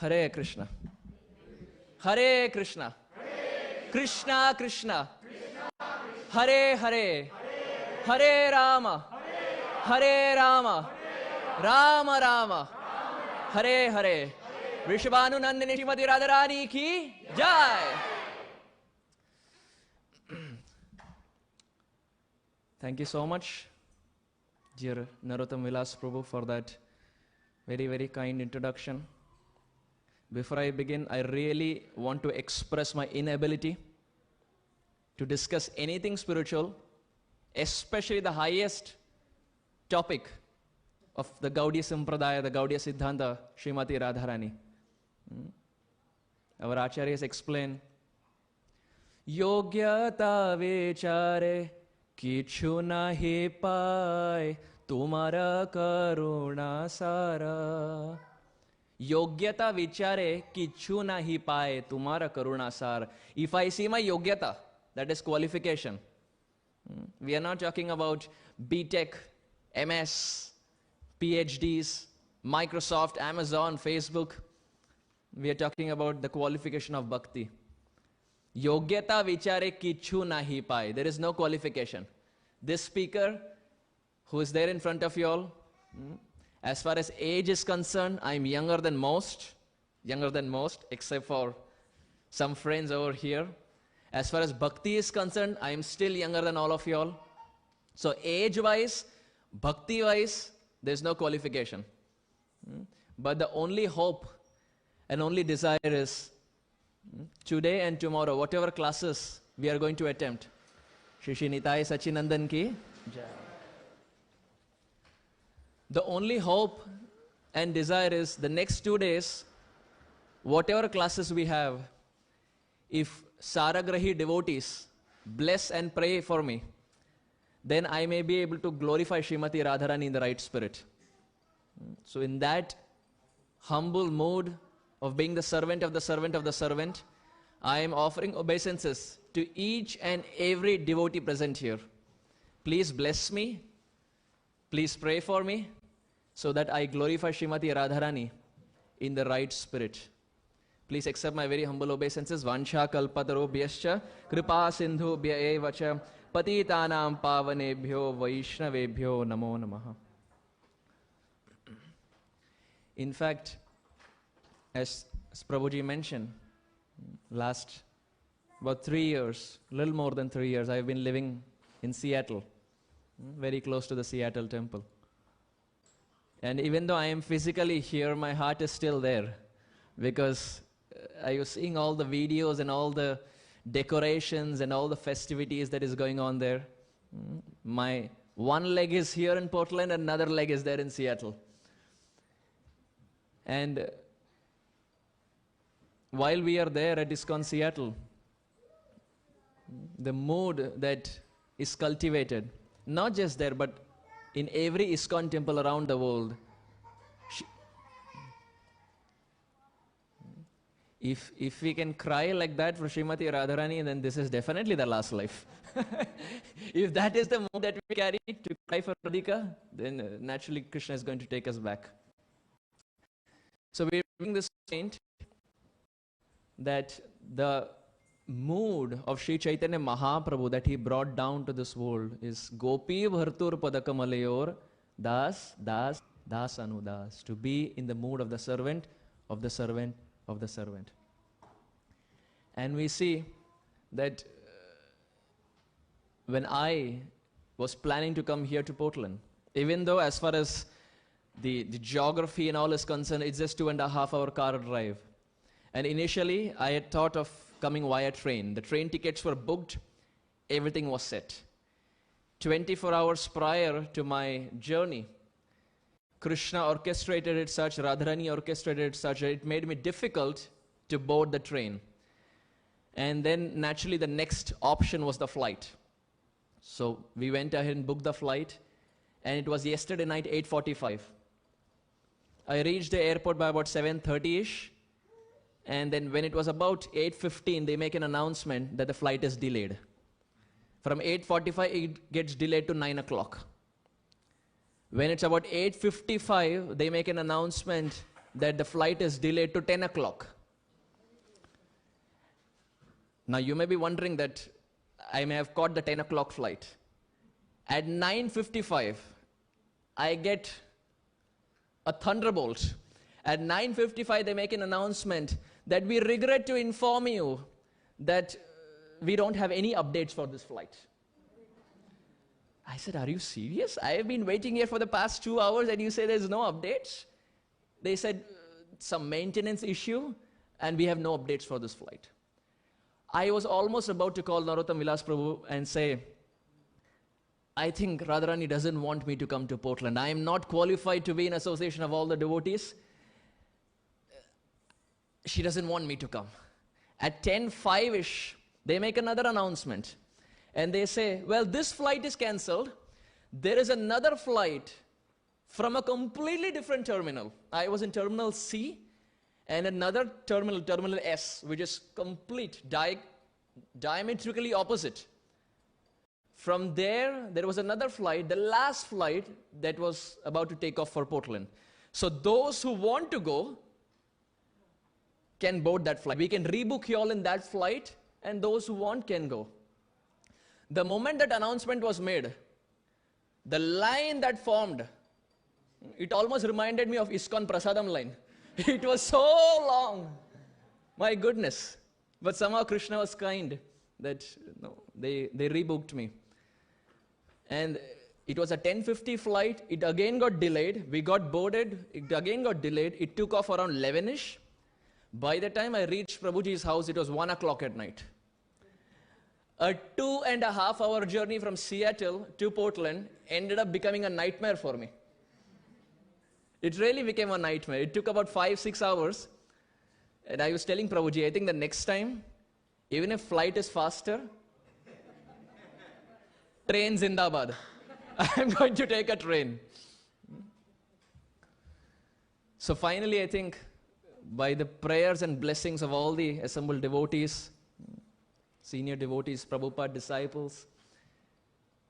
Hare Krishna. Hare Krishna. Krishna Krishna. Hare Hare. Hare Rama. Hare Rama. Rama Rama. Hare Hare. Vrishabhanu Nandini Srimati Rādhārani ki Jai. Thank you so much, dear Narottam Vilas Prabhu, for that very, very kind introduction. Before I begin, I really want to express my inability to discuss anything spiritual, especially the highest topic of the Gaudiya Sampradaya, the Gaudiya Siddhanta, Srimati Rādhārani. Our Acharyas explain, Yogyata vichare kichu nahi pai tumara karuna sara. Yogyata vichare kichu nahi pai tumara karuna sara. If I see my yogyata, that is qualification. We are not talking about B.Tech, MS, PhDs, Microsoft, Amazon, Facebook. We are talking about the qualification of bhakti. Yogyata vichare kichu nahi pai. There is no qualification. This speaker who is there in front of you all, as far as age is concerned, I am younger than most, except for some friends over here. As far as bhakti is concerned, I am still younger than all of you all. So age-wise, bhakti-wise, there is no qualification. But the only hope and only desire is today and tomorrow, whatever classes we are going to attempt. Shri Shri Nitai Sachinandan ki Jai. The only hope and desire is the next 2 days, whatever classes we have, if Saragrahi devotees bless and pray for me, then I may be able to glorify Srimati Rādhārani in the right spirit. So in that humble mood of being the servant of the servant of the servant, I am offering obeisances to each and every devotee present here. Please bless me. Please pray for me so that I glorify Srimati Rādhārani in the right spirit. Please accept my very humble obeisances. Vansha kalpatarobhyascha kripa sindhubhya eva cha patitanam pavanebhyo vaishnavebhyo namo namaha. In fact, as Prabhuji mentioned, last about 3 years, a little more than 3 years, I have been living in Seattle, very close to the Seattle temple. And even though I am physically here, my heart is still there, because I was seeing all the videos and all the decorations and all the festivities that is going on there. My one leg is here in Portland, another leg is there in Seattle. And while we are there at ISKCON Seattle, the mood that is cultivated, not just there, but in every ISKCON temple around the world, if we can cry like that for Srimati Rādhārani, then this is definitely the last life. If that is the mood that we carry to cry for Radhika, then naturally Krishna is going to take us back. So we are bringing this point that the mood of Sri Chaitanya Mahaprabhu that he brought down to this world is Gopi Bhartur Padakamalayur Das, Das, Das Anudas, to be in the mood of the servant, of the servant, of the servant. And we see that when I was planning to come here to Portland, even though as far as the geography and all is concerned, it's just 2.5 hour car drive. And initially, I had thought of coming via train. The train tickets were booked, everything was set. 24 hours prior to my journey, Krishna orchestrated it such, Radharani orchestrated it such that it made me difficult to board the train. And then naturally the next option was the flight. So we went ahead and booked the flight, and it was yesterday night 8:45. I reached the airport by about 7:30ish, and then when it was about 8:15, they make an announcement that the flight is delayed. From 8:45, it gets delayed to 9 o'clock. When it's about 8:55, they make an announcement that the flight is delayed to 10 o'clock. Now you may be wondering that I may have caught the 10 o'clock flight. At 9:55, I get a thunderbolt. At 9:55, they make an announcement that we regret to inform you that we don't have any updates for this flight. I said, are you serious? I have been waiting here for the past 2 hours and you say there's no updates? They said, some maintenance issue and we have no updates for this flight. I was almost about to call Narottam Vilas Prabhu and say, I think Radharani doesn't want me to come to Portland. I am not qualified to be in association of all the devotees. She doesn't want me to come. At 10:05-ish, they make another announcement. And they say, well, this flight is cancelled. There is another flight from a completely different terminal. I was in Terminal C, and another terminal, Terminal S, which is diametrically opposite. From there was another flight, the last flight that was about to take off for Portland. So those who want to go can board that flight. We can rebook you all in that flight, and those who want can go. The moment that announcement was made, the line that formed, it almost reminded me of ISKCON Prasadam line. It was so long. My goodness. But somehow Krishna was kind that they rebooked me. And it was a 10:50 flight. It again got delayed. We got boarded. It again got delayed. It took off around 11-ish. By the time I reached Prabhuji's house, it was 1 o'clock at night. A 2.5-hour journey from Seattle to Portland ended up becoming a nightmare for me. It really became a nightmare. It took about 5-6 hours. And I was telling Prabhuji, I think the next time, even if flight is faster, train Zindabad. I'm going to take a train. So finally, I think, by the prayers and blessings of all the assembled devotees, senior devotees, Prabhupada disciples,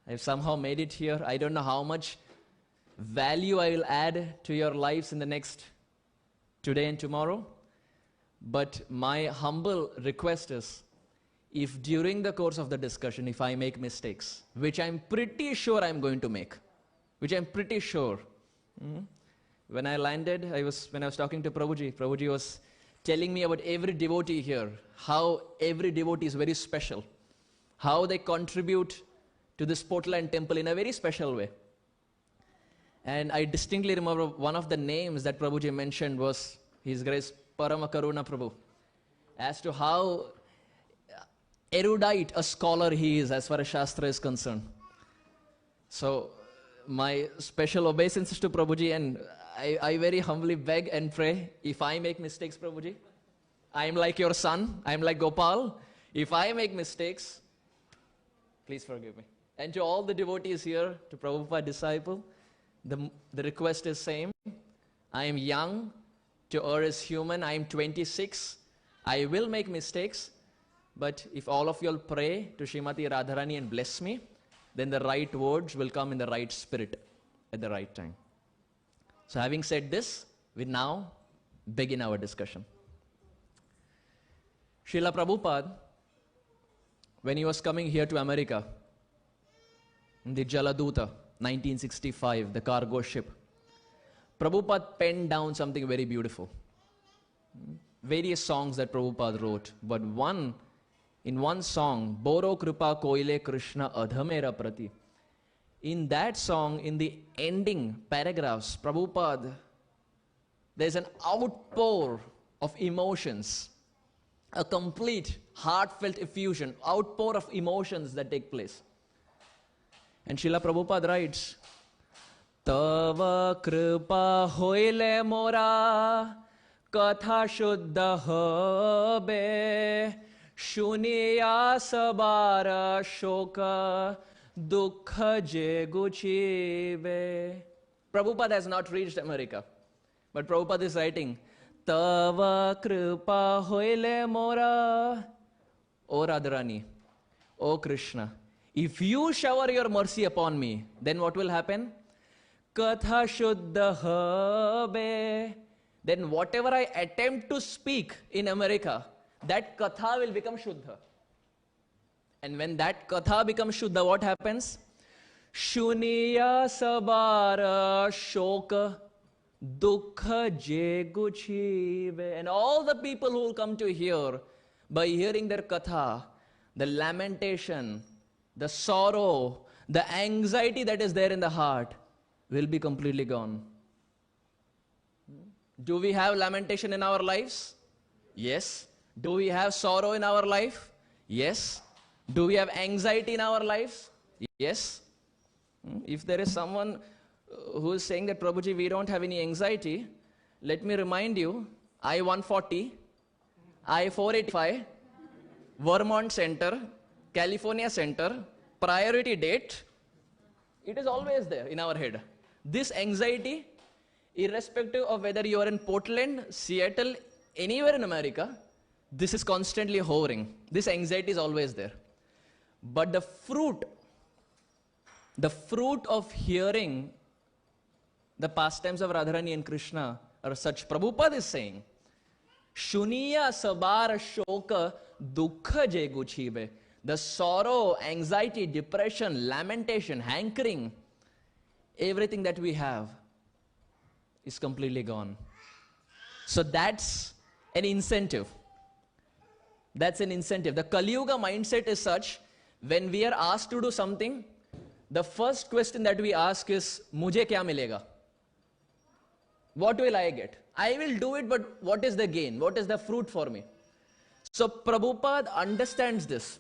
I've somehow made it here. I don't know how much value I will add to your lives in the next today and tomorrow. But my humble request is, if during the course of the discussion, if I make mistakes, which I'm pretty sure I'm going to make, which I'm pretty sure. When I landed, when I was talking to Prabhuji was telling me about every devotee here, how every devotee is very special, how they contribute to this Portland temple in a very special way. And I distinctly remember one of the names that Prabhuji mentioned was His Grace Paramakaruna Prabhu, as to how erudite a scholar he is as far as Shastra is concerned. So my special obeisances to Prabhuji, and I very humbly beg and pray, if I make mistakes, Prabhuji, I'm like your son, I'm like Gopal. If I make mistakes, please forgive me. And to all the devotees here, to Prabhupada disciple, the request is same. I am young, to err is human. I am 26. I will make mistakes, but if all of you all pray to Srimati Rādhārani and bless me, then the right words will come in the right spirit at the right time. So having said this, we now begin our discussion. Srila Prabhupada, when he was coming here to America, in the Jaladuta, 1965, the cargo ship, Prabhupada penned down something very beautiful. Various songs that Prabhupada wrote, but in one song, Boro Kripa Koile Krishna Adhamera Prati. In that song, in the ending paragraphs, Prabhupada, there's an outpour of emotions, a complete heartfelt effusion, outpour of emotions that take place. And Srila Prabhupada writes, Tava kripa hoile mora katha shuddha habe shuniya sabara shoka dukkha je guchive. Prabhupada has not reached America, but Prabhupada is writing, Tava kripa hoile mora. O Radharani, O Krishna, if you shower your mercy upon me, then what will happen? Katha shuddha habe. then whatever I attempt to speak in America, that katha will become Shuddha. And when that katha becomes Shuddha, what happens? Shuniya sabara shoka dukha je guchive. And all the people who will come to hear, by hearing their katha, the lamentation, the sorrow, the anxiety that is there in the heart will be completely gone. Do we have lamentation in our lives? Yes. Do we have sorrow in our life? Yes. Do we have anxiety in our lives? Yes. If there is someone who is saying that, Prabhuji, we don't have any anxiety, let me remind you, I-140, I-485, Vermont Center, California Center, priority date, it is always there in our head. This anxiety, irrespective of whether you are in Portland, Seattle, anywhere in America, this is constantly hovering. This anxiety is always there. But the fruit of hearing the pastimes of Radharani and Krishna are such. Prabhupada is saying, Shuniya sabar shoka dukha je guchibe. The sorrow, anxiety, depression, lamentation, hankering, everything that we have is completely gone. So that's an incentive. That's an incentive. The Kali Yuga mindset is such, when we are asked to do something, the first question that we ask is, Mujhe kya milega? What will I get? I will do it, but what is the gain? What is the fruit for me? So Prabhupada understands this.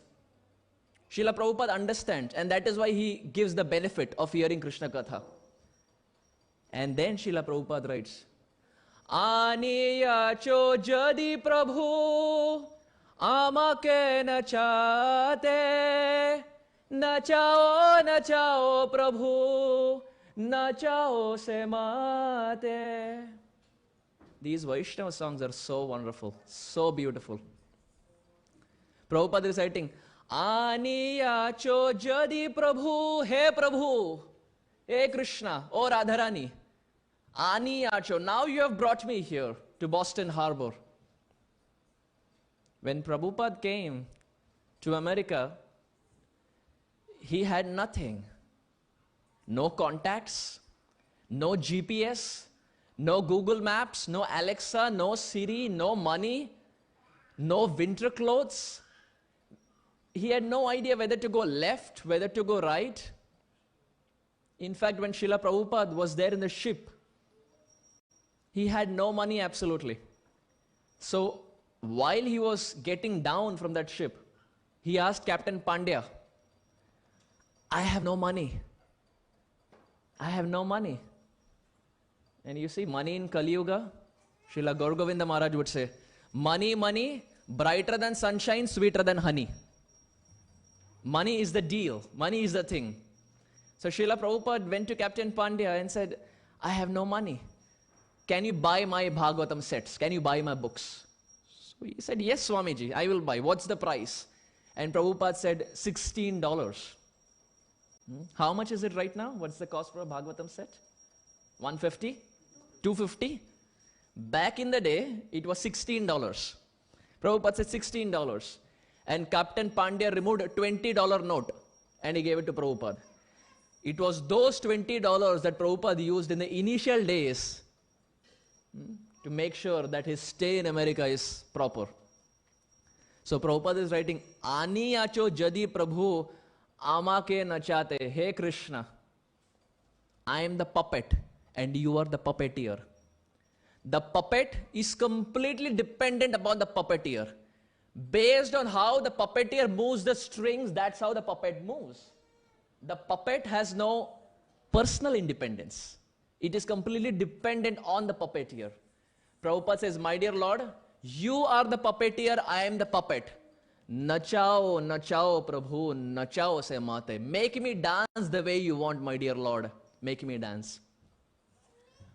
Srila Prabhupada understands, and that is why he gives the benefit of hearing Krishna Katha. And then Srila Prabhupada writes, Aniya cho jadi Prabhu amake nachate nachao Prabhu nachao se mate. These Vaishnava songs are so wonderful, so beautiful. Prabhupada is reciting, Aniya cho jadi Prabhu, Hey Prabhu, Hey Krishna, O Radharani, Aniya cho, now you have brought me here to Boston Harbor. When Prabhupada came to America, he had nothing. No contacts, no GPS, no Google Maps, no Alexa, no Siri, no money, no winter clothes. He had no idea whether to go left, whether to go right. In fact, when Srila Prabhupada was there in the ship, he had no money absolutely. So while he was getting down from that ship, he asked Captain Pandya, I have no money. I have no money. And you see, money in Kali Yuga, Srila Gaur Govinda Maharaj would say, money, money, brighter than sunshine, sweeter than honey. Money is the deal. Money is the thing. So Srila Prabhupada went to Captain Pandya and said, I have no money. Can you buy my Bhagavatam sets? Can you buy my books? So he said, yes, Swamiji, I will buy. What's the price? And Prabhupada said, $16. How much is it right now? What's the cost for a Bhagavatam set? 150? 250? Back in the day, it was $16. Prabhupada said $16. And Captain Pandya removed a $20 note and he gave it to Prabhupada. It was those $20 that Prabhupada used in the initial days to make sure that his stay in America is proper. So Prabhupada is writing, Ani acho jadi Prabhu amake nachate. Hey Krishna, I am the puppet and you are the puppeteer. The puppet is completely dependent upon the puppeteer. Based on how the puppeteer moves the strings, that's how the puppet moves. The puppet has no personal independence. It is completely dependent on the puppeteer. Prabhupada says, my dear Lord, you are the puppeteer, I am the puppet. Nachao, nachao, Prabhu, nachao se mate. Make me dance the way you want, my dear Lord. Make me dance.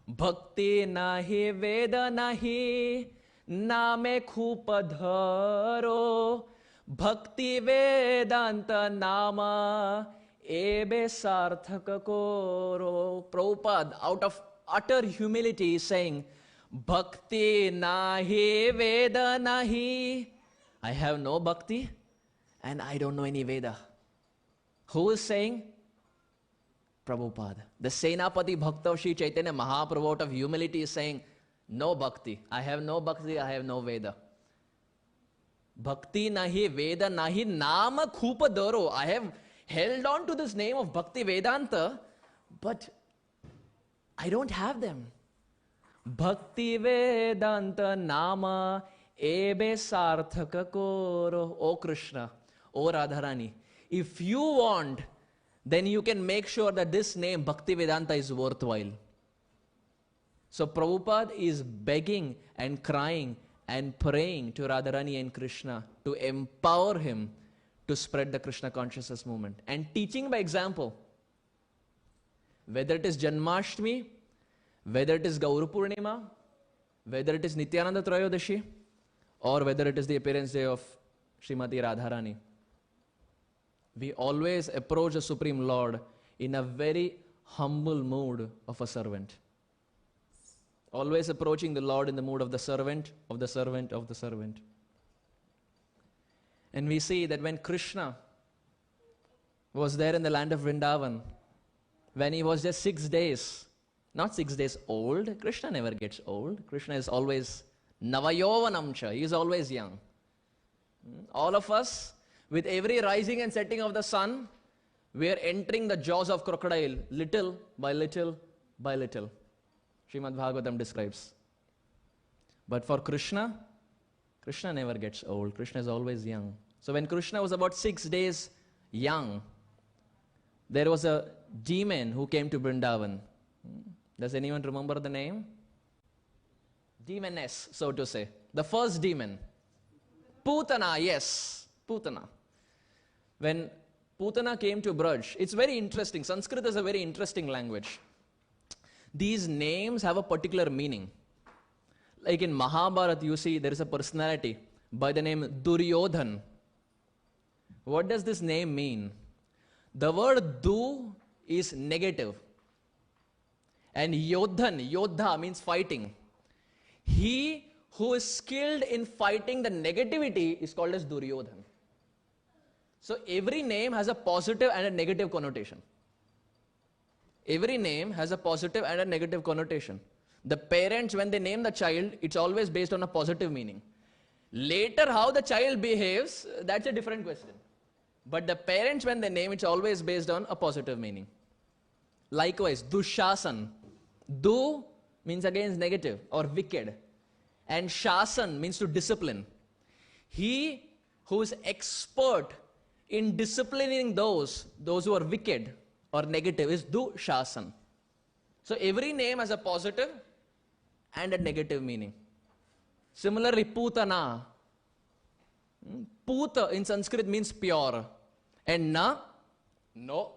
Bhakti nahi veda nahi name khupadharo bhakti vedanta nama ebe sarthaka koro. Prabhupada, out of utter humility, is saying, Bhakti nahi Veda nahi. I have no bhakti and I don't know any Veda. Who is saying? Prabhupada. The Senapati Bhakta of Sri Chaitanya Mahaprabhu out of humility is saying, no bhakti. I have no bhakti, I have no Veda. Bhakti nahi, Veda nahi, nama khupa daro. I have held on to this name of Bhakti Vedanta, but I don't have them. Bhakti Vedanta nama ebe sarthaka koro. O Krishna, O Radharani, if you want, then you can make sure that this name Bhakti Vedanta is worthwhile. So Prabhupada is begging and crying and praying to Radharani and Krishna to empower him to spread the Krishna consciousness movement and teaching by example. Whether it is Janmashtami, whether it is Gauru Purnima, whether it is Nityananda Trayodashi, or whether it is the appearance day of Srimati Rādhārani. We always approach the Supreme Lord in a very humble mood of a servant. Always approaching the Lord in the mood of the servant, of the servant, of the servant. And we see that when Krishna was there in the land of Vrindavan, when he was just 6 days, not 6 days old, Krishna never gets old. Krishna is always Navayovanamcha, he is always young. All of us, with every rising and setting of the sun, we are entering the jaws of crocodile, little by little by little. Srimad Bhagavatam describes. But for Krishna, Krishna never gets old. Krishna is always young. So when Krishna was about 6 days young, there was a demon who came to Vrindavan. Does anyone remember the name? Demoness, so to say. The first demon. Putana, yes. Putana. When Putana came to Braj, it's very interesting. Sanskrit is a very interesting language. These names have a particular meaning. Like in Mahabharata, you see there is a personality by the name Duryodhan. What does this name mean? The word Du is negative. And Yodhan, Yodha means fighting. He who is skilled in fighting the negativity is called as Duryodhan. So every name has a positive and a negative connotation. Every name has a positive and a negative connotation. The parents, when they name the child, it's always based on a positive meaning. Later, how the child behaves, that's a different question. But the parents, when they name, it's always based on a positive meaning. Likewise, Dushasan. Du means against negative or wicked. And Shasan means to discipline. He who is expert in disciplining those who are wicked or negative is Dushasan. So every name has a positive and a negative meaning. Similarly, Putana. Puta in Sanskrit means pure. And Na, no.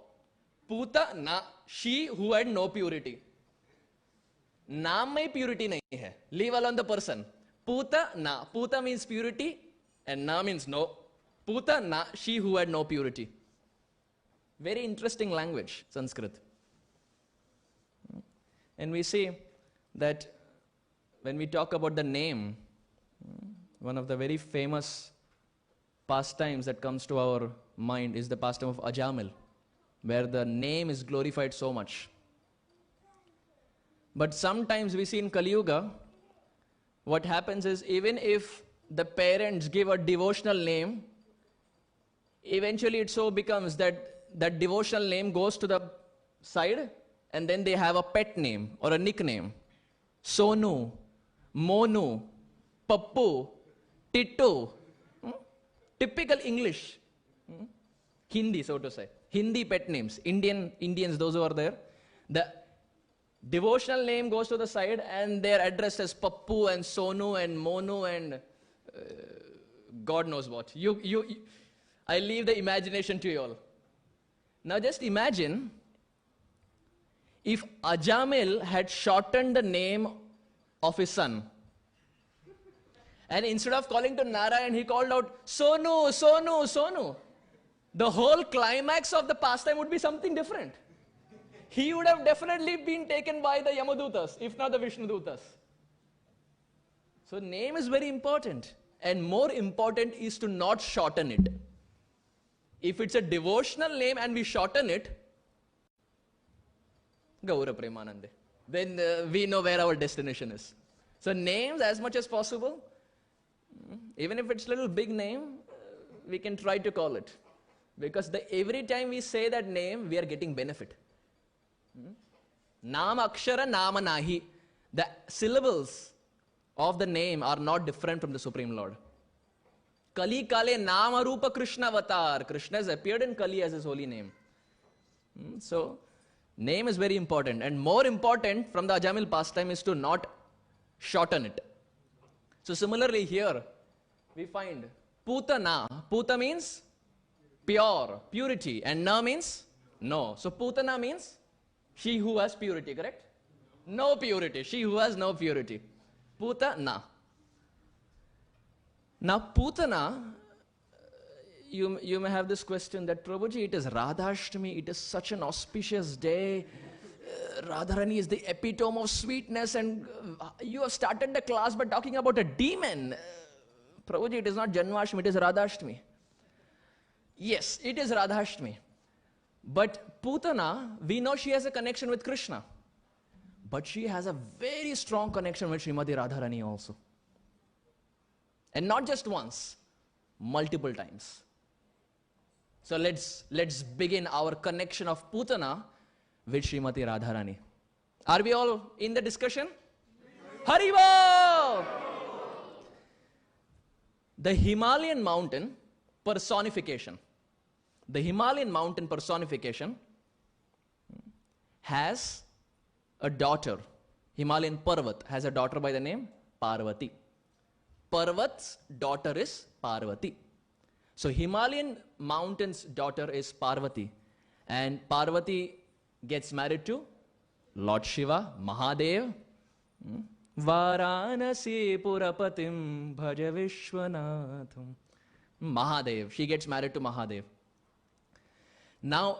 Puta, na, she who had no purity. Naam mein purity nahi hai. Leave alone the person. Puta, na. Puta means purity and Na means no. Puta, na, she who had no purity. Very interesting language, Sanskrit. And we see that when we talk about the name, one of the very famous pastimes that comes to our mind is the pastime of Ajamil, where the name is glorified so much. But sometimes we see in Kali Yuga, what happens is even if the parents give a devotional name, eventually it so becomes that that devotional name goes to the side and then they have a pet name or a nickname. Sonu, Monu, Pappu, Tittu. Typical English. Hindi, so to say. Hindi pet names. Indians, those who are there. The devotional name goes to the side and they are addressed as Pappu and Sonu and Monu and God knows what. I leave the imagination to you all. Now just imagine if Ajamil had shortened the name of his son. And instead of calling to Narayan, he called out, Sonu, Sonu, Sonu. The whole climax of the pastime would be something different. He would have definitely been taken by the Yamadutas, if not the Vishnudutas. So name is very important. And more important is to not shorten it. If it's a devotional name and we shorten it, Gaura Premanande, then we know where our destination is. So names as much as possible, even if it's a little big name, we can try to call it. Because every time we say that name, we are getting benefit. Nama Akshara Nama Nahi. The syllables of the name are not different from the Supreme Lord. Kali Kale Nama Rupa Krishna Avatar. Krishna has appeared in Kali as his holy name. So, name is very important. And more important from the Ajamil pastime is to not shorten it. So similarly here, we find Putana. Puta means pure, purity. And Na means no. So Putana means she who has purity, correct? No purity. She who has no purity. Putana. Now Putana, you may have this question that Prabhuji, it is Radhashtami, it is such an auspicious day. Radharani is the epitome of sweetness, and you have started the class by talking about a demon. Prabhuji, it is not Janmashtami, it is Radhashtami. Yes, it is Radhashtami. But Putana, we know she has a connection with Krishna. But she has a very strong connection with Srimati Rādhārani also. And not just once, multiple times. So let's begin our connection of Putana with Srimati Rādhārani. Are we all in the discussion? Haribol! The Himalayan mountain personification. The Himalayan mountain personification has a daughter. Himalayan Parvat has a daughter by the name Parvati. Parvat's daughter is Parvati. So Himalayan mountain's daughter is Parvati. And Parvati gets married to Lord Shiva, Mahadev. Varanasi Purapatim Bhaja Vishwanatham. Mahadev. She gets married to Mahadev. Now,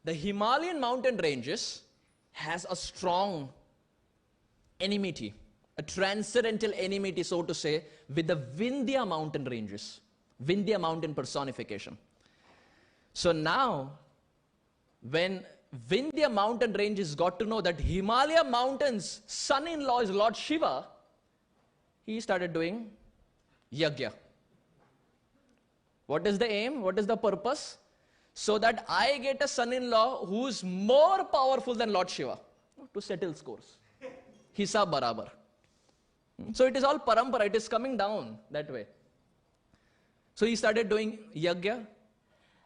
the Himalayan mountain ranges has a strong enmity, a transcendental enmity, so to say, with the Vindhya mountain ranges, Vindhya mountain personification. So now, when Vindhya mountain ranges got to know that Himalaya mountain's son-in-law is Lord Shiva, he started doing yajna. What is the aim? What is the purpose? So that I get a son-in-law who's more powerful than Lord Shiva to settle scores. Hisab barabar. So it is all parampara, it is coming down that way. So he started doing yajna,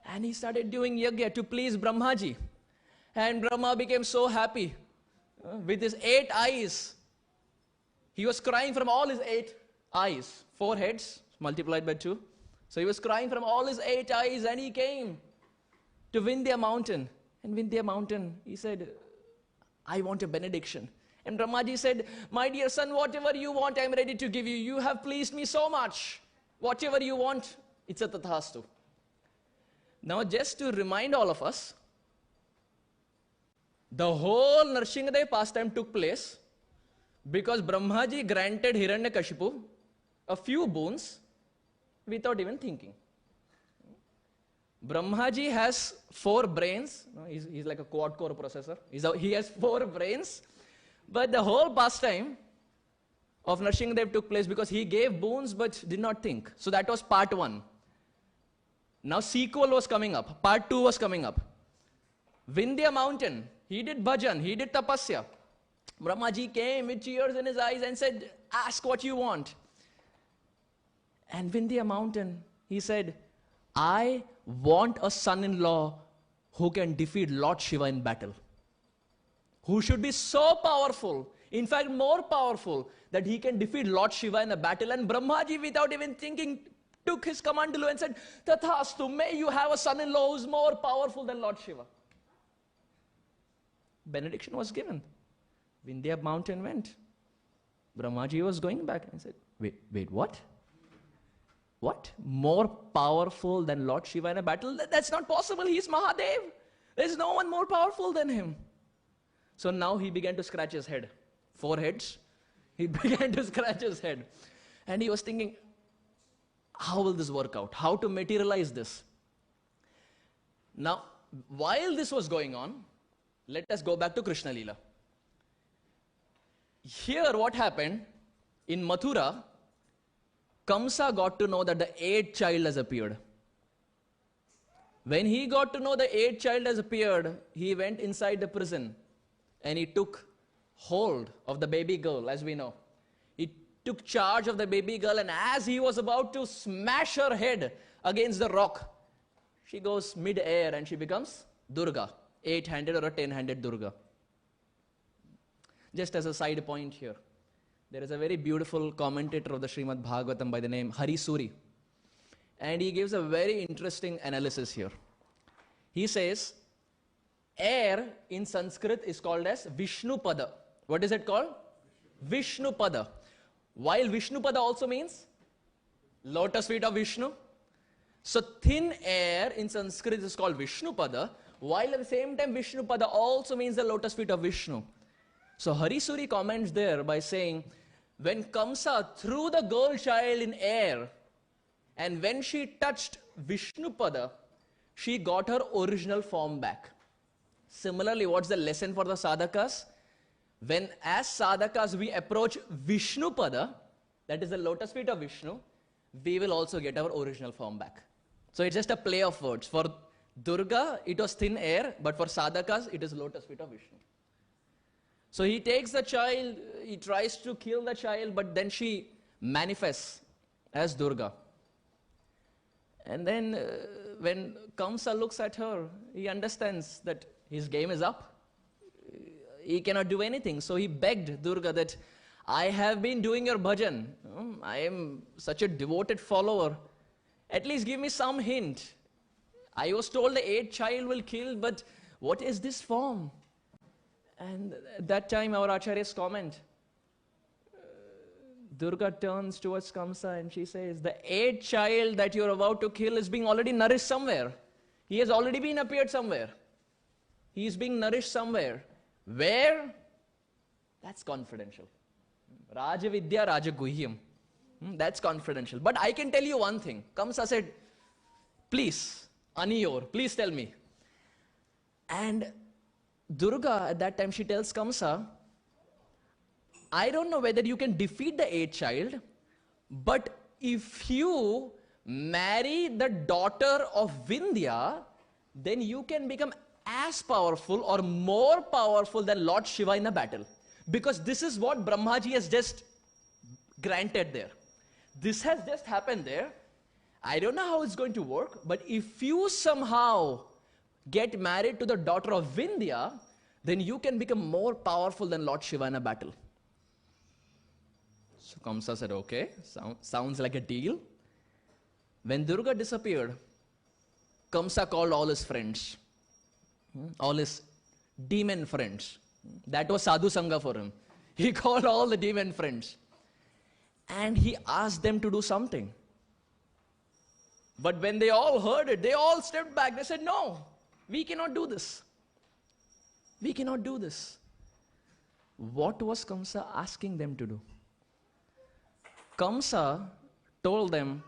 and he started doing yajna to please Brahmaji. And Brahma became so happy with his 8 eyes. He was crying from all his 8 eyes, 4 heads multiplied by 2. So he was crying from all his 8 eyes, and he came to Vindhya mountain. And Vindhya mountain, he said, I want a benediction. And Brahmaji said, my dear son, whatever you want, I am ready to give you. You have pleased me so much. Whatever you want, it's a tathastu. Now, just to remind all of us, the whole Narsinghadev pastime took place because Brahmaji granted Hiranyakashipu a few boons without even thinking. Brahmaji has 4 brains. He's like a quad-core processor. He has 4 brains. But the whole pastime of Narsinghadev took place because he gave boons but did not think. So that was part 1. Now sequel was coming up. Part 2 was coming up. Vindhya mountain, he did bhajan, he did tapasya. Brahmaji came with tears in his eyes and said, ask what you want. And Vindhya mountain, he said, I want a son-in-law who can defeat Lord Shiva in battle. Who should be so powerful, in fact more powerful, that he can defeat Lord Shiva in a battle. And Brahmaji, without even thinking, took his kamandalu and said, Tathastu, may you have a son-in-law who is more powerful than Lord Shiva. Benediction was given. Vindhya mountain went. Brahmaji was going back and said, wait, what? What? More powerful than Lord Shiva in a battle? That's not possible. He's Mahadev. There's no one more powerful than him. So now he began to scratch his head. 4 heads. He began to scratch his head. And he was thinking, how will this work out? How to materialize this? Now, while this was going on, let us go back to Krishna Leela. Here what happened, in Mathura, Kamsa got to know that the 8th child has appeared. When he got to know the 8th child has appeared, he went inside the prison and he took hold of the baby girl, as we know. He took charge of the baby girl, and as he was about to smash her head against the rock, she goes mid-air and she becomes Durga, 8-handed or a 10-handed Durga. Just as a side point here, there is a very beautiful commentator of the Srimad Bhagavatam by the name Hari Suri. And he gives a very interesting analysis here. He says, air in Sanskrit is called as Vishnu Pada. What is it called? Vishnu Pada. While Vishnu Pada also means lotus feet of Vishnu. So thin air in Sanskrit is called Vishnu Pada, while at the same time Vishnu Pada also means the lotus feet of Vishnu. So Hari Suri comments there by saying, when Kamsa threw the girl child in air, and when she touched Vishnu Pada, she got her original form back. Similarly, what's the lesson for the sadhakas? When as sadhakas we approach Vishnu Pada, that is the lotus feet of Vishnu, we will also get our original form back. So it's just a play of words. For Durga, it was thin air, but for sadhakas, it is lotus feet of Vishnu. So he takes the child, he tries to kill the child, but then she manifests as Durga. And then when Kamsa looks at her, he understands that his game is up. He cannot do anything. So he begged Durga that, I have been doing your bhajan. I am such a devoted follower. At least give me some hint. I was told the 8th child will kill, but what is this form? And at that time our acharyas comment, Durga turns towards Kamsa and she says, the 8th child that you are about to kill is being already nourished somewhere. He has already been appeared somewhere. He is being nourished somewhere. Where? That's confidential. Raja Vidya Raja Guhyam. That's confidential. But I can tell you one thing. Kamsa said, please, Aniyor, please tell me. And Durga, at that time, she tells Kamsa, I don't know whether you can defeat the 8th child, but if you marry the daughter of Vindhya, then you can become as powerful or more powerful than Lord Shiva in a battle. Because this is what Brahmaji has just granted there. This has just happened there. I don't know how it's going to work, but if you somehow get married to the daughter of Vindhya, then you can become more powerful than Lord Shiva in a battle. So Kamsa said, okay, sounds like a deal. When Durga disappeared, Kamsa called all his friends, all his demon friends. That was sadhu sangha for him. He called all the demon friends and he asked them to do something. But when they all heard it, they all stepped back. They said, no, we cannot do this. We cannot do this. What was Kamsa asking them to do? Kamsa told them,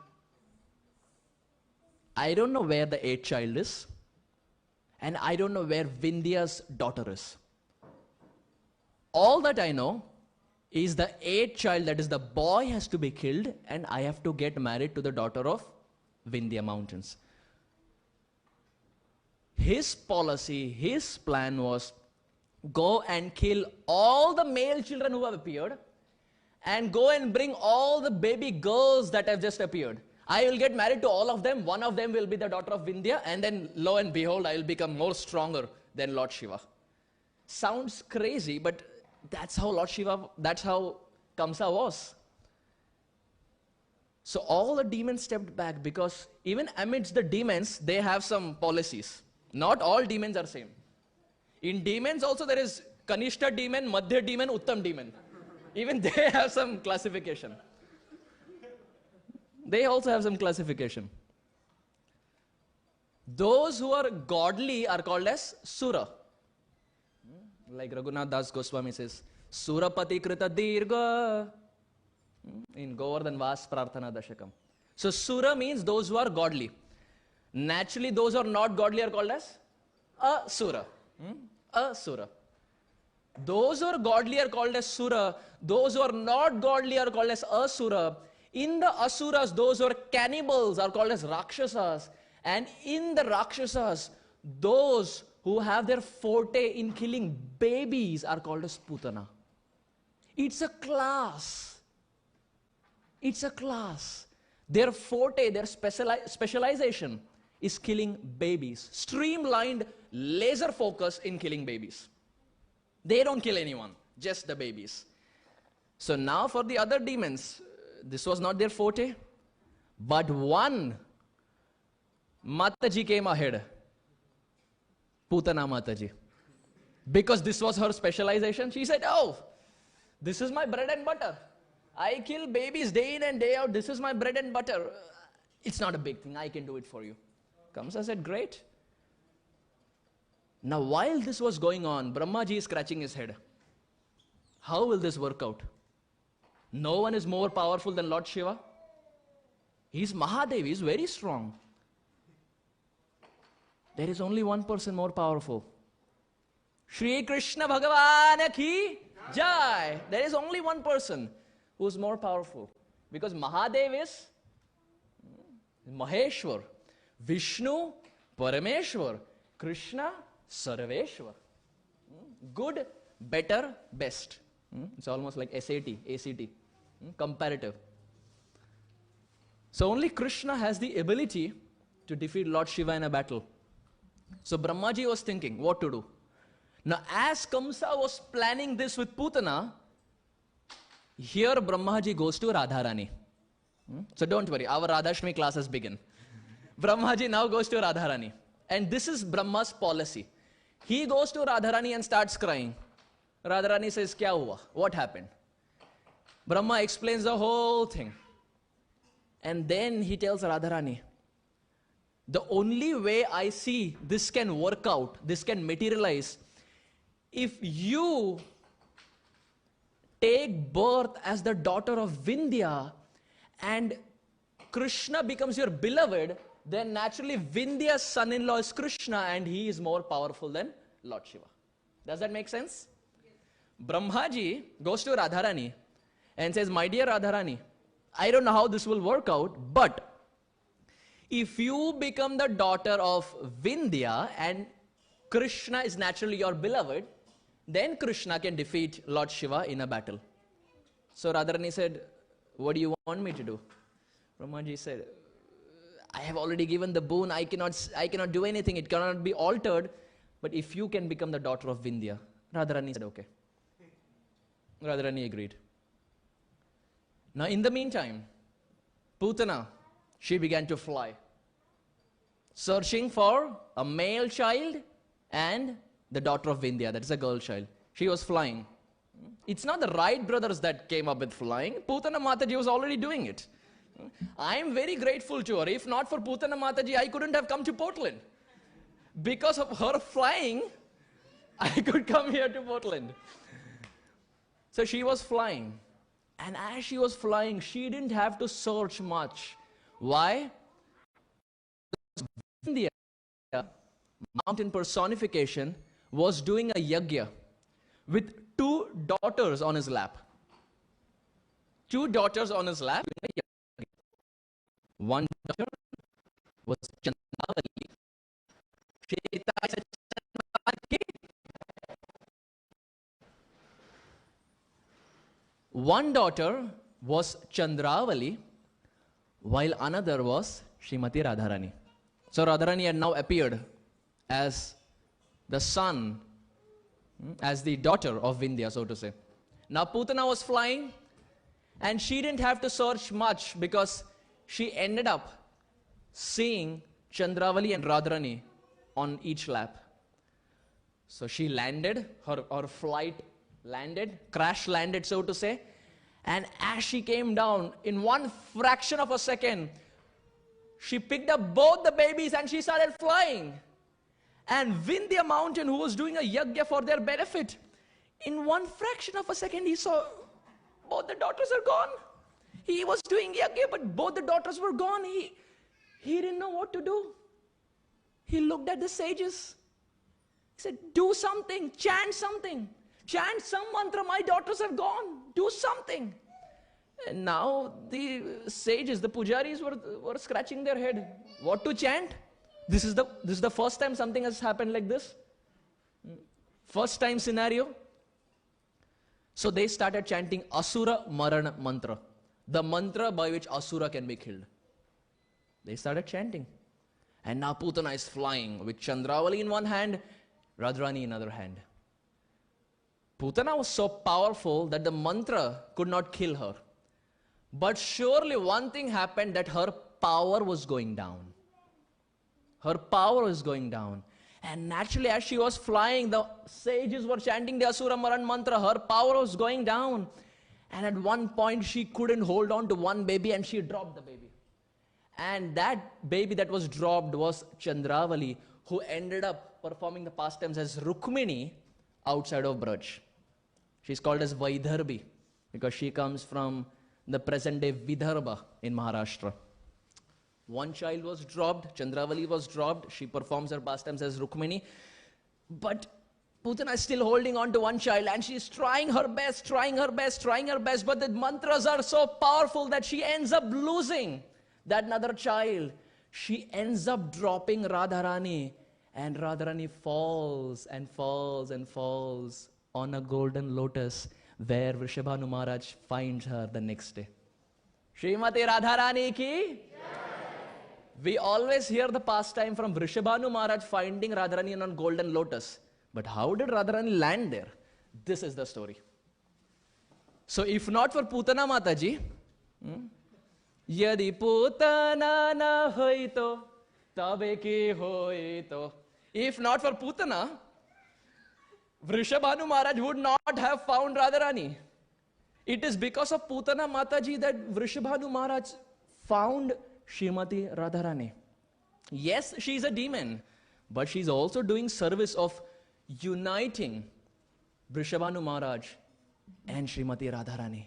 I don't know where the 8th child is, and I don't know where Vindhya's daughter is. All that I know is the 8th child, that is the boy, has to be killed, and I have to get married to the daughter of Vindhya mountains. His policy, his plan was, go and kill all the male children who have appeared, and go and bring all the baby girls that have just appeared. I will get married to all of them. One of them will be the daughter of Vindhya, and then lo and behold, I will become more stronger than Lord Shiva. Sounds crazy, but that's how Lord Shiva, that's how Kamsa was. So all the demons stepped back, because even amidst the demons, they have some policies. Not all demons are same. In demons also there is Kanishta demon, Madhya demon, Uttam demon. Even they have some classification. They also have some classification. Those who are godly are called as Sura. Like Raghunath Das Goswami says, Surapati Krita Dirga. in Govardhan Vas Prarthana Dashakam. So Sura means those who are godly. Naturally, those who are not godly are called as Asura. Asura. Those who are godly are called as Sura. Those who are not godly are called as Asura. In the Asuras, those who are cannibals are called as Rakshasas. And in the Rakshasas, those who have their forte in killing babies are called as Putana. It's a class. It's a class. Their forte, their specialization is killing babies. Streamlined, laser focus in killing babies. They don't kill anyone, just the babies. So now for the other demons, this was not their forte. But one Mataji came ahead. Putana Mataji. Because this was her specialization, she said, oh, this is my bread and butter. I kill babies day in and day out. This is my bread and butter. It's not a big thing. I can do it for you. Kamsa said, great. Now, while this was going on, Brahmaji is scratching his head. How will this work out? No one is more powerful than Lord Shiva. He's Mahadev. He's very strong. There is only one person more powerful. Shri Krishna Bhagavan Ki Jai. There is only one person who is more powerful. Because Mahadev is Maheshwar. Vishnu, Parameshwar. Krishna, Sarveshwar. Good, better, best. It's almost like SAT, ACT. Comparative. So only Krishna has the ability to defeat Lord Shiva in a battle. So Brahmaji was thinking what to do. Now as Kamsa was planning this with Putana, here Brahmaji goes to Radharani. So don't worry, our Radhashtami classes begin. Brahmaji now goes to Radharani. And this is Brahma's policy. He goes to Radharani and starts crying. Radharani says, Kya hua? What happened? Brahma explains the whole thing. And then he tells Radharani, the only way I see this can work out, this can materialize, if you take birth as the daughter of Vindhya and Krishna becomes your beloved, then naturally Vindhya's son-in-law is Krishna and he is more powerful than Lord Shiva. Does that make sense? Yes. Brahmaji goes to Radharani and says, my dear Radharani, I don't know how this will work out, but if you become the daughter of Vindhya and Krishna is naturally your beloved, then Krishna can defeat Lord Shiva in a battle. So Radharani said, what do you want me to do? Brahmaji said, I have already given the boon, I cannot do anything, it cannot be altered, but if you can become the daughter of Vindhya. Radharani said, okay. Radharani agreed. Now in the meantime, Putana, she began to fly, searching for a male child and the daughter of Vindhya, that is a girl child. She was flying. It's not the Wright brothers that came up with flying. Putana Mataji was already doing it. I am very grateful to her. If not for Putana Mataji, I couldn't have come to Portland. Because of her flying, I could come here to Portland. So she was flying. And as she was flying, she didn't have to search much. Why? India, mountain personification, was doing a yagya with 2 daughters on his lap. 2 daughters on his lap. One daughter was Chandravali. One daughter was Chandravali, while another was Srimati Rādhārani. So Radharani had now appeared as the son, as the daughter of Vindhya, so to say. Now Putana was flying and she didn't have to search much because she ended up seeing Chandravali and Radharani on each lap. So she landed, her flight landed, crash landed, so to say. And as she came down, in one fraction of a second, she picked up both the babies and she started flying. And Vindhya mountain, who was doing a yagya for their benefit, in one fraction of a second, he saw both the daughters are gone. He was doing yajna, but both the daughters were gone. He didn't know what to do. He looked at the sages. He said, do something, chant something. Chant some mantra, my daughters have gone. Do something. And now the sages, the pujaris were scratching their head. What to chant? This is the first time something has happened like this. First time scenario. So they started chanting Asura Marana mantra. The mantra by which Asura can be killed. They started chanting. And now Putana is flying with Chandravali in one hand, Radharani in other hand. Putana was so powerful that the mantra could not kill her. But surely one thing happened, that her power was going down. Her power was going down. And naturally, as she was flying, the sages were chanting the Asura Maran mantra. Her power was going down. And at one point, she couldn't hold on to one baby and she dropped the baby. And that baby that was dropped was Chandravali, who ended up performing the pastimes as Rukmini outside of Braj. She's called as Vaidharbi because she comes from the present day Vidarbha in Maharashtra. One child was dropped, Chandravali was dropped, she performs her pastimes as Rukmini, but Putana is still holding on to one child and she's trying her best, but the mantras are so powerful that she ends up losing that another child. She ends up dropping Radharani, and Radharani falls and falls and falls on a golden lotus where Vrishabhanu Maharaj finds her the next day. Srimati Rādhārani ki? We always hear the pastime from Vrishabhanu Maharaj finding Radharani on golden lotus. But how did Radharani land there? This is the story. So if not for Putana Mataji, Yadi Putana na hoito, tabe ki hoito. If not for Putana, Vrishabhanu Maharaj would not have found Radharani. It is because of Putana Mataji that Vrishabhanu Maharaj found Srimati Rādhārani. Yes, she is a demon, but she is also doing service of uniting Vrishabhanu Maharaj and Srimati Rādhārani.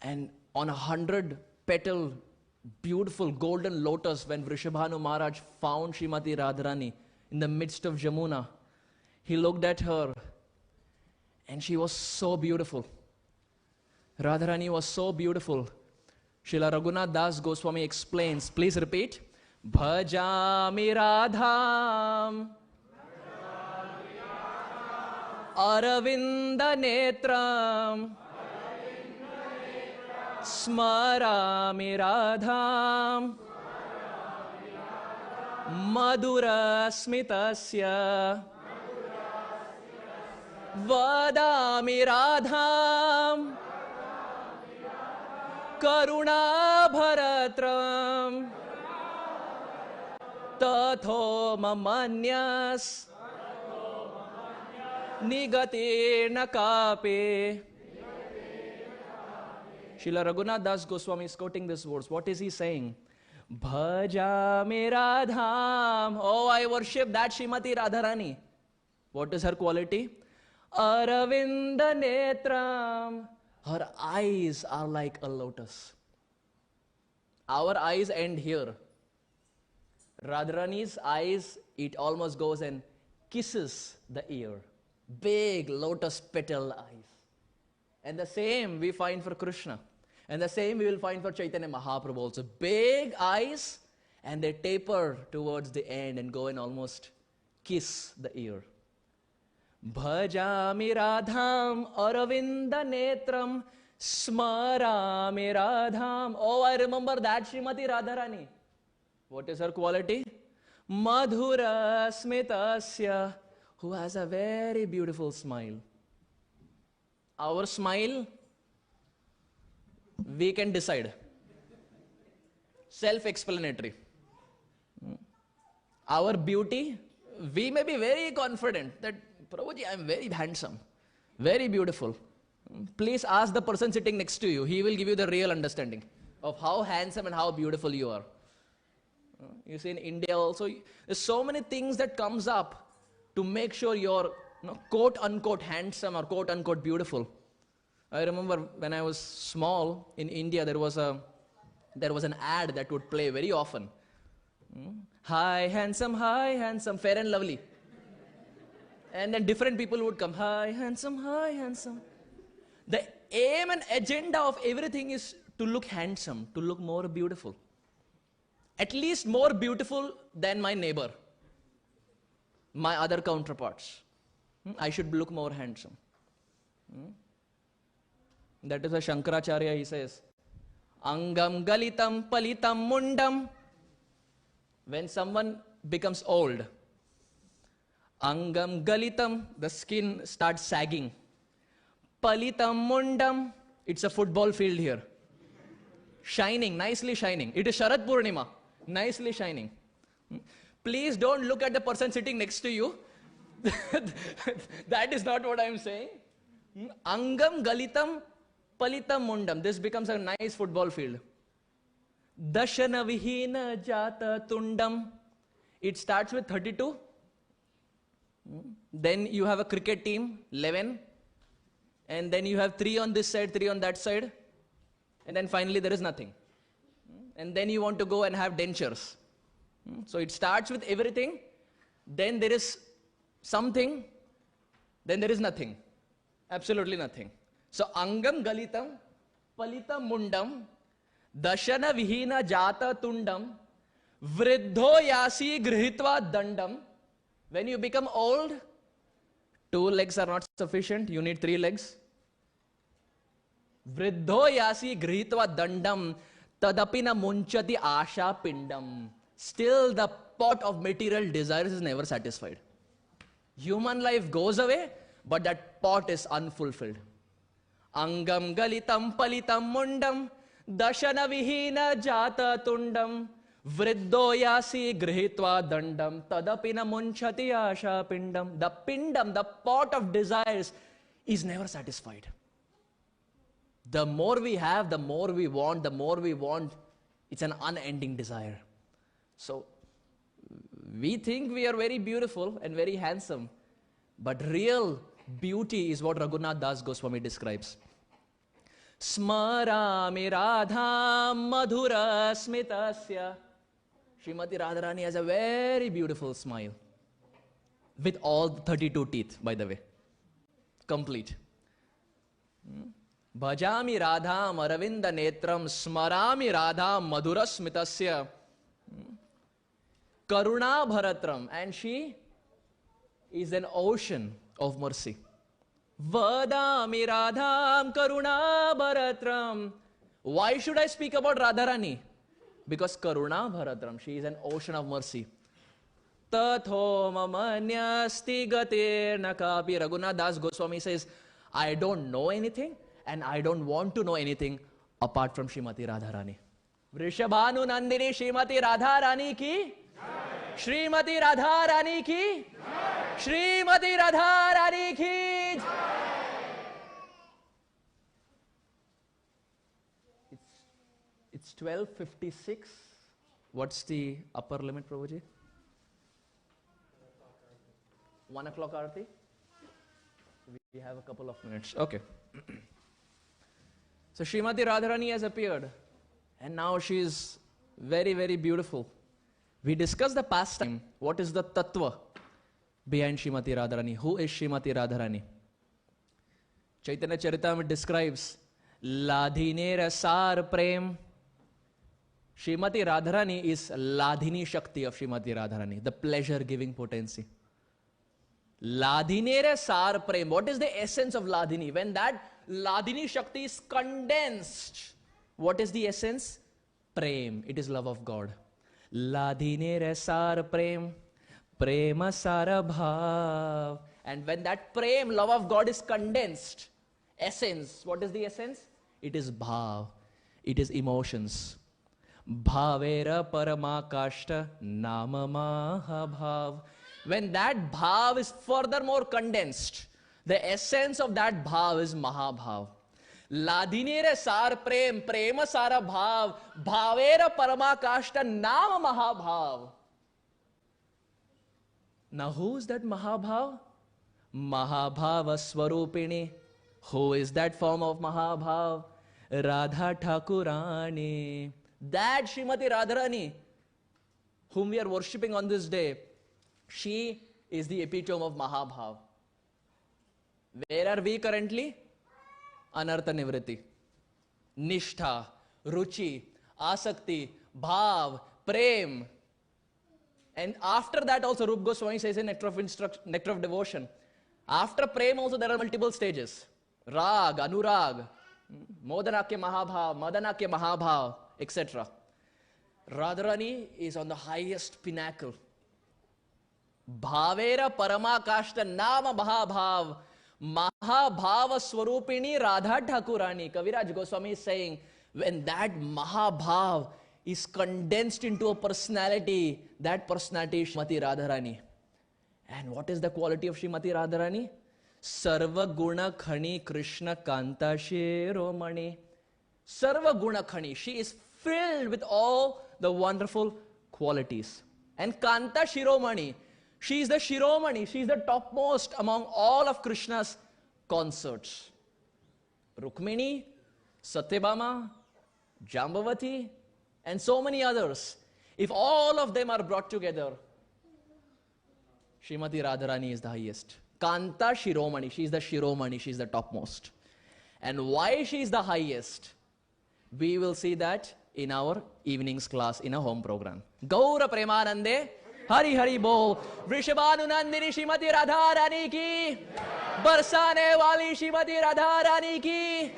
And on 100-petal beautiful golden lotus, when Vrishabhanu Maharaj found Srimati Rādhārani in the midst of Jamuna, he looked at her and she was so beautiful. Radharani was so beautiful. Srila Raghunath Das Goswami explains, please repeat. Bhajami Radham Aravinda Netram Smarami Radham Madhura Smitasya Vadami Radham Karuna Bharatram Tatho Mamanyas Nigate Nakape. Srila Raghunath Das Goswami is quoting these words. What is he saying? Bhajami Radham. Oh, I worship that Srimati Rādhārani. What is her quality? Aravinda Netram. Her eyes are like a lotus. Our eyes end here. Radharani's eyes, it almost goes and kisses the ear. Big lotus petal eyes. And the same we find for Krishna. And the same we will find for Chaitanya Mahaprabhu also. Big eyes, and they taper towards the end and go and almost kiss the ear. Bhajami Radham Aravinda Netram Smarami Radham. Oh, I remember that Srimati Rādhārani. What is her quality? Madhura Smitasya, who has a very beautiful smile. Our smile, we can decide. Self-explanatory. Our beauty, we may be very confident that Prabhuji, I am very handsome, very beautiful. Please ask the person sitting next to you. He will give you the real understanding of how handsome and how beautiful you are. You see, in India also, there's so many things that comes up to make sure you're quote unquote handsome or quote unquote beautiful. I remember when I was small in India, there was an ad that would play very often. Hi, handsome, fair and lovely. And then different people would come, hi, handsome, hi, handsome. The aim and agenda of everything is to look handsome, to look more beautiful. At least more beautiful than my neighbor, my other counterparts. I should look more handsome. That is why Shankaracharya, he says, Angam galitam palitam mundam. When someone becomes old, Angam galitam, the skin starts sagging. Palitam mundam, it's a football field here. Shining, nicely shining. It is Sharad Purnima, nicely shining. Please don't look at the person sitting next to you. That is not what I am saying. Angam galitam palitam mundam. This becomes a nice football field. Dashana vihina jata tundam. It starts with 32. Then you have a cricket team, 11. And then you have 3 on this side, 3 on that side. And then finally there is nothing. And then you want to go and have dentures. So it starts with everything. Then there is something. Then there is nothing. Absolutely nothing. So angam galitam palitam mundam dashana vihina jata tundam vriddho yasi grihitva dandam. When you become old, 2 legs are not sufficient. You need 3 legs. Vriddho yasi grihitva dandam tadapina munchati asha pindam. Still the pot of material desires is never satisfied. Human life goes away, but that pot is unfulfilled. Angam galitam palitam mundam dashana vihina jata tundam vriddho yasi grihitva dandam tadapina munchati asha pindam. The pindam, the pot of desires is never satisfied. The more we have, the more we want, the more we want. It's an unending desire. So, we think we are very beautiful and very handsome, but real beauty is what Raghunath Das Goswami describes. Smarami Radham Madhura Smitasya. Srimati Rādhārani has a very beautiful smile. With all 32 teeth, by the way. Complete. Bhajami Radham Aravinda Netram Smarami Radham Madhura Smitasya. Karuna Bharatram. And she is an ocean of mercy. Vadami Radham Karuna Bharatram. Why should I speak about Radharani? Because Karuna Bharatram, she is an ocean of mercy. Tatho mamanyasti gatir nakapi. Raghunath Das Goswami says, I don't know anything and I don't want to know anything apart from Srimati Rādhārani. Vrishabhanu Nandini Srimati Rādhārani ki. Srimati Rādhārani ki. Srimati Rādhārani ki. It's 12:56. What's the upper limit, Prabhuji? 1 o'clock Aarti? We have a couple of minutes. Okay. So Srimati Rādhārani has appeared. And now she is very, very beautiful. We discussed the past time. What is the tattva behind Srimati Rādhārani? Who is Srimati Rādhārani? Chaitanya Charitamrita describes Ladhinera Sar Prem. Srimati Rādhārani is Ladhini Shakti of Srimati Rādhārani, the pleasure-giving potency. Ladhinera Sar Prem. What is the essence of Ladhini? When that Ladhini Shakti is condensed, what is the essence? Prem. It is love of God. Ladhinera Sar Prem. Prema Sara Bhav. And when that Prem, love of God, is condensed, essence, what is the essence? It is Bhav. It is emotions. Bhavera Paramakashta Nama Mahabhav. When that Bhav is furthermore condensed, the essence of that Bhav is Mahabhav. Ladhinera Sar Prem, Prema Sara Bhav, Bhavera Paramakashta Nama Mahabhav. Now who is that Mahabhav? Mahabhava Swarupini. Who is that form of Mahabhav? Radha Thakurani. That Srimati Rādhārani, whom we are worshipping on this day, she is the epitome of Mahabhav. Where are we currently? Anartha Nivritti. Nishtha, Ruchi, Asakti, Bhav, Prem. And after that also Rupa Goswami says in Nectar of Devotion, after Prem also there are multiple stages. Rag, Anurag, Modanakya Mahabhav, Madanakya Mahabhav, etc. Radharani is on the highest pinnacle. Bhavera Paramakashta Nama Mahabhav, Mahabhava Swarupini Radha Thakurani. Kaviraj Goswami is saying, when that Mahabhav is condensed into a personality, that personality is Srimati Rādhārani. And what is the quality of Srimati Rādhārani? Sarva Guna Khani Krishna Kanta Shiromani. Sarva Guna Khani. She is filled with all the wonderful qualities. And Kanta Shiromani. She is the Shiromani. She is the topmost among all of Krishna's consorts. Rukmini, Satyabhama, Jambavati, and so many others. If all of them are brought together, Srimati Rādhārani is the highest. Kanta Shiromani, she is the Shiromani, she is the topmost. And why she is the highest? We will see that in our evening's class, in a home program. Gaura Premanande, Hari Hari Bol, Vrishabhanunandini Srimati Rādhārani ki, Barsane wali Srimati Rādhārani ki.